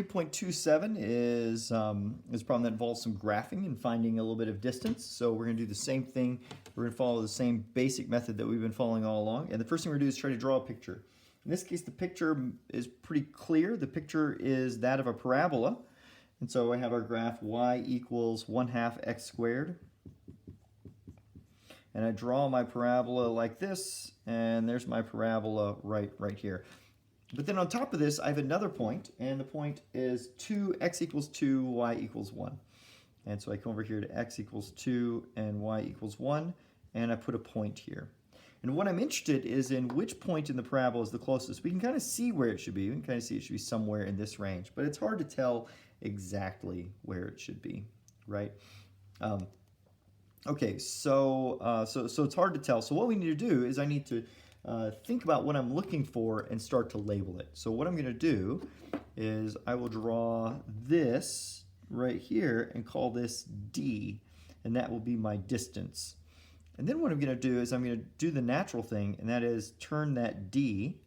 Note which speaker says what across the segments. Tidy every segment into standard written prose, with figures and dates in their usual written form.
Speaker 1: 3.27 is a problem that involves some graphing and finding a little bit of distance. So we're going to do the same thing. We're going to follow the same basic method that we've been following all along. And the first thing we're going to do is try to draw a picture. In this case, the picture is pretty clear. The picture is that of a parabola. And so I have our graph y equals 1/2 x squared. And I draw my parabola like this, and there's my parabola right here. But then on top of this, I have another point, and the point is 2x equals 2, y equals 1. And so I come over here to x equals 2 and y equals 1, and I put a point here. And what I'm interested is in which point in the parabola is the closest. We can kind of see where it should be. We can kind of see it should be somewhere in this range, but it's hard to tell exactly where it should be, right? Okay, so it's hard to tell. So what we need to do is I need to think about what I'm looking for and start to label it. So what I'm going to do is I will draw this right here and call this D, and that will be my distance. And then what I'm going to do is I'm going to do the natural thing, and that is turn that D.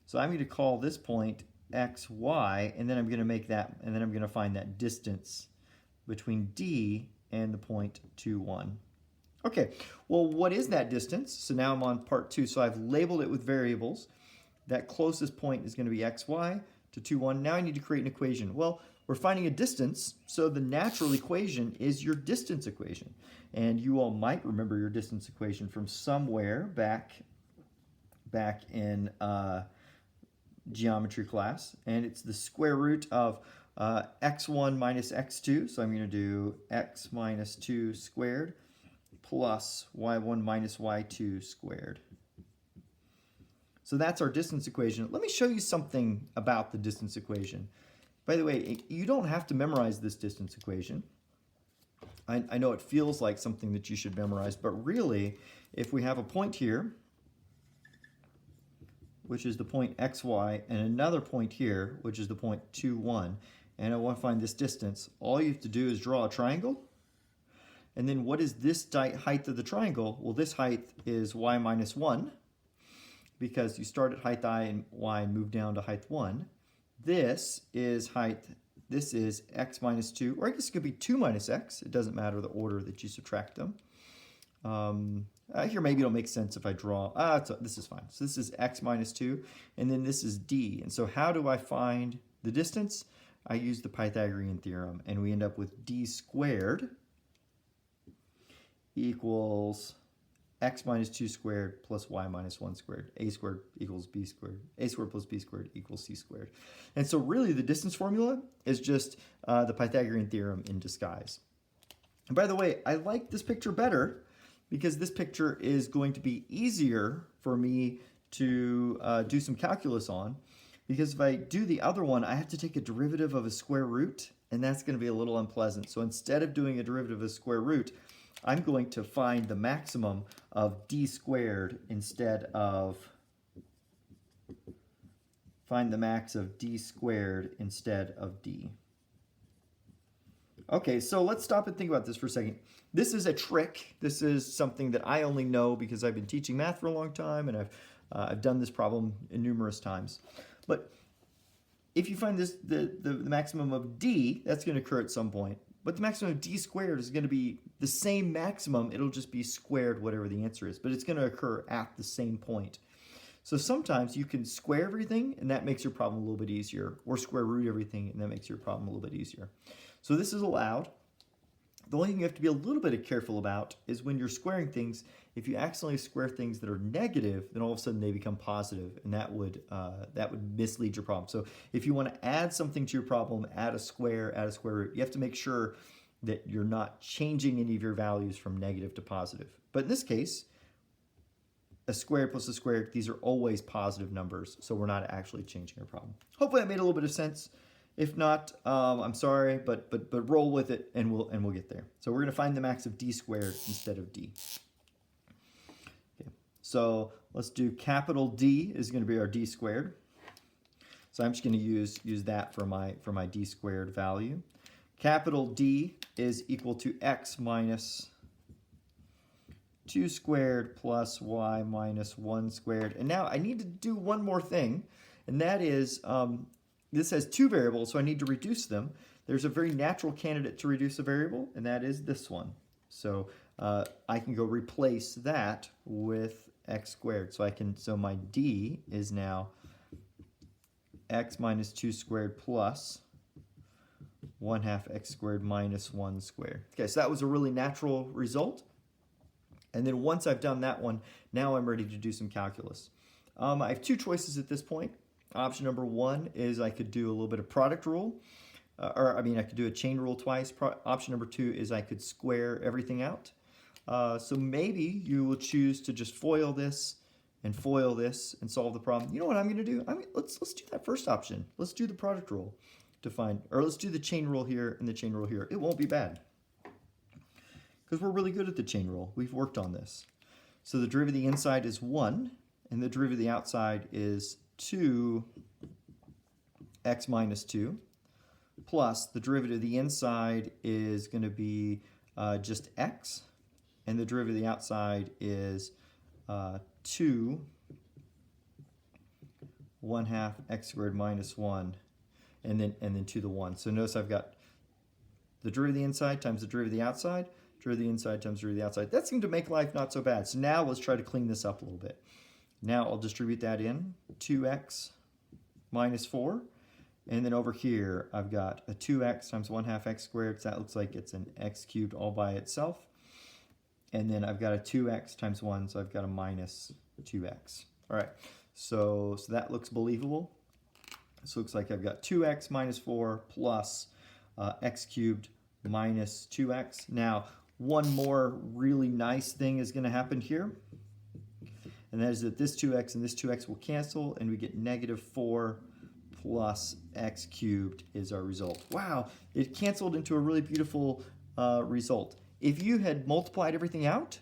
Speaker 1: So I'm going to call this point X, Y, and then I'm going to make that, and then I'm going to find that distance between D and the point 2, 1. Okay, well, what is that distance? So now I'm on part 2. So I've labeled it with variables. That closest point is going to be x, y to 2, 1. Now I need to create an equation. Well, we're finding a distance, so the natural equation is your distance equation. And you all might remember your distance equation from somewhere back in geometry class. And it's the square root of x1 minus x2. So I'm going to do x minus 2 squared plus y1 minus y2 squared. So that's our distance equation. Let me show you something about the distance equation. By the way, you don't have to memorize this distance equation. I know it feels like something that you should memorize, but really, if we have a point here, which is the point xy, and another point here, which is the point 2, 1, and I want to find this distance, all you have to do is draw a triangle. And then what is this height of the triangle? Well, this height is y minus 1, because you start at height I and y and move down to height 1. This is height, this is x minus 2, or I guess it could be 2 minus x. It doesn't matter the order that you subtract them. Here maybe it'll make sense if I draw, this is fine. So this is x minus 2, and then this is d. And so how do I find the distance? I use the Pythagorean theorem, and we end up with d squared equals x minus 2 squared plus y minus 1 squared. A squared equals b squared. A squared plus b squared equals c squared. And so really the distance formula is just the Pythagorean theorem in disguise. And by the way, I like this picture better because this picture is going to be easier for me to do some calculus on. Because if I do the other one, I have to take a derivative of a square root, and that's going to be a little unpleasant. So instead of doing a derivative of a square root, I'm going to find the maximum of d squared instead of find the max of d squared instead of d. Okay, so let's stop and think about this for a second. This is a trick. This is something that I only know because I've been teaching math for a long time, and I've done this problem numerous times. But if you find this the maximum of d, that's going to occur at some point. But the maximum of d squared is going to be the same maximum. It'll just be squared whatever the answer is. But it's going to occur at the same point. So sometimes you can square everything, and that makes your problem a little bit easier. Or square root everything, and that makes your problem a little bit easier. So this is allowed. The only thing you have to be a little bit careful about is when you're squaring things, if you accidentally square things that are negative, then all of a sudden they become positive, and that would mislead your problem. So if you want to add something to your problem, add a square root, you have to make sure that you're not changing any of your values from negative to positive. But in this case, a square plus a square, these are always positive numbers, so we're not actually changing our problem. Hopefully that made a little bit of sense. If not, I'm sorry, but roll with it, and we'll get there. So we're going to find the max of d squared instead of d. Okay, so let's do capital D is going to be our d squared. So I'm just going to use that for my d squared value. Capital D is equal to x minus 2 squared plus y minus 1 squared. And now I need to do one more thing, and that is this has two variables, so I need to reduce them. There's a very natural candidate to reduce a variable, and that is this one. So I can go replace that with x squared. So my d is now x minus 2 squared plus 1/2 x squared minus 1 squared. Okay, so that was a really natural result. And then once I've done that one, now I'm ready to do some calculus. I have two choices at this point. Option number one is I could do a little bit of product rule, I could do a chain rule twice. Option number two is I could square everything out. So maybe you will choose to just foil this and solve the problem. You know what I'm going to do? Let's do that first option. Let's do the product rule to find, or let's do the chain rule here and the chain rule here. It won't be bad because we're really good at the chain rule. We've worked on this. So the derivative of the inside is 1, and the derivative of the outside is 2x minus 2, plus the derivative of the inside is going to be just x, and the derivative of the outside is 2 1/2 x squared minus 1, and then 2 to the 1. So notice I've got the derivative of the inside times the derivative of the outside, derivative of the inside times the derivative of the outside. That seemed to make life not so bad. So now let's try to clean this up a little bit. Now I'll distribute that in, 2x minus 4. And then over here, I've got a 2x times 1/2 x squared. So that looks like it's an x cubed all by itself. And then I've got a 2x times 1, so I've got a minus 2x. All right, so that looks believable. This looks like I've got 2x minus 4 plus x cubed minus 2x. Now, one more really nice thing is going to happen here. And that is that this 2x and this 2x will cancel, and we get negative 4 plus x cubed is our result. Wow, it canceled into a really beautiful result. If you had multiplied everything out,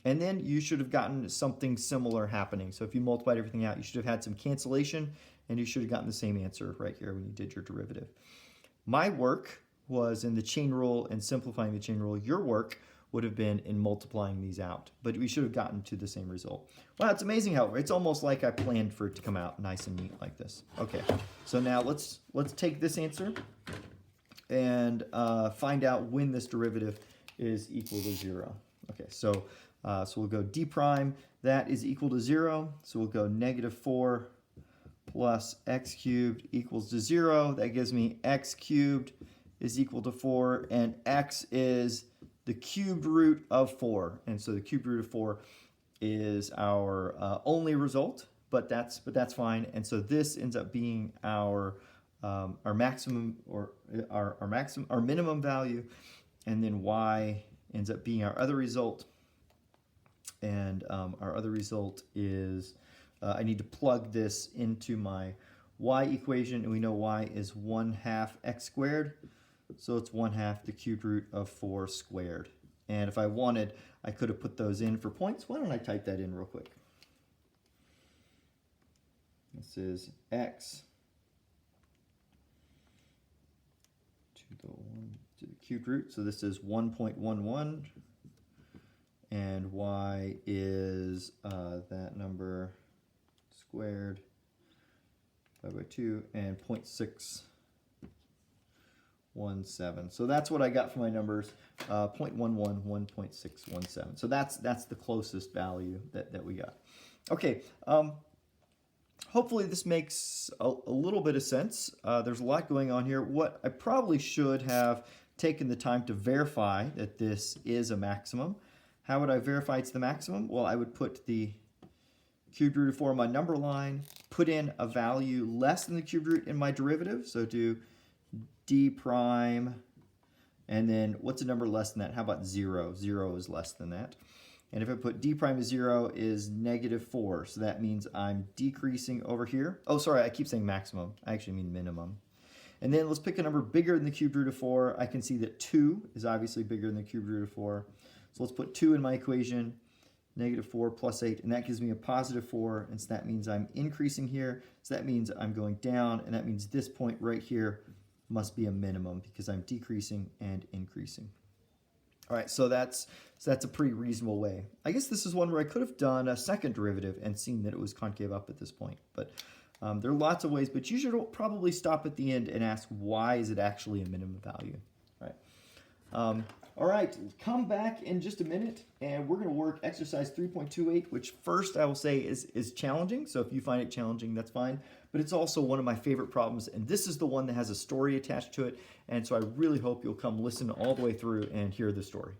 Speaker 1: and then you should have gotten something similar happening. So if you multiplied everything out, you should have had some cancellation, and you should have gotten the same answer right here when you did your derivative. My work was in the chain rule and simplifying the chain rule. Your work would have been in multiplying these out, but we should have gotten to the same result. Wow, it's amazing how it's almost like I planned for it to come out nice and neat like this. Okay, so now let's take this answer and find out when this derivative is equal to 0. Okay, so we'll go d prime, that is equal to 0. So we'll go negative 4 plus x cubed equals to 0. That gives me x cubed is equal to 4, and x is the cubed root of 4. And so the cubed root of 4 is our only result, but that's fine. And so this ends up being our maximum, or our minimum value, and then y ends up being our other result. And our other result is I need to plug this into my y equation, and we know y is 1/2 x squared. So it's 1/2 the cubed root of 4 squared. And if I wanted, I could have put those in for points. Why don't I type that in real quick? This is x to the cubed root. So this is 1.11. And y is that number squared by 2 and 0.617. So that's what I got for my numbers, 0.11, 1.617. So that's the closest value that we got. Okay, hopefully this makes a little bit of sense. There's a lot going on here. What I probably should have taken the time to verify that this is a maximum. How would I verify it's the maximum? Well, I would put the cubed root of 4 on my number line, put in a value less than the cubed root in my derivative, so do d prime, and then what's a number less than that? How about 0? 0 is less than that. And if I put d prime is 0 is negative 4, so that means I'm decreasing over here. Oh, sorry, I keep saying maximum. I actually mean minimum. And then let's pick a number bigger than the cubed root of 4. I can see that 2 is obviously bigger than the cubed root of 4. So let's put 2 in my equation, negative 4 plus 8, and that gives me a positive 4, and so that means I'm increasing here, so that means I'm going down, and that means this point right here must be a minimum because I'm decreasing and increasing. All right, so that's a pretty reasonable way. I guess this is one where I could have done a second derivative and seen that it was concave up at this point, but There are lots of ways, but you should probably stop at the end and ask, why is it actually a minimum value, right? All right, come back in just a minute, and we're going to work exercise 3.28, which first I will say is challenging. So if you find it challenging, that's fine. But it's also one of my favorite problems, and this is the one that has a story attached to it. And so I really hope you'll come listen all the way through and hear the story.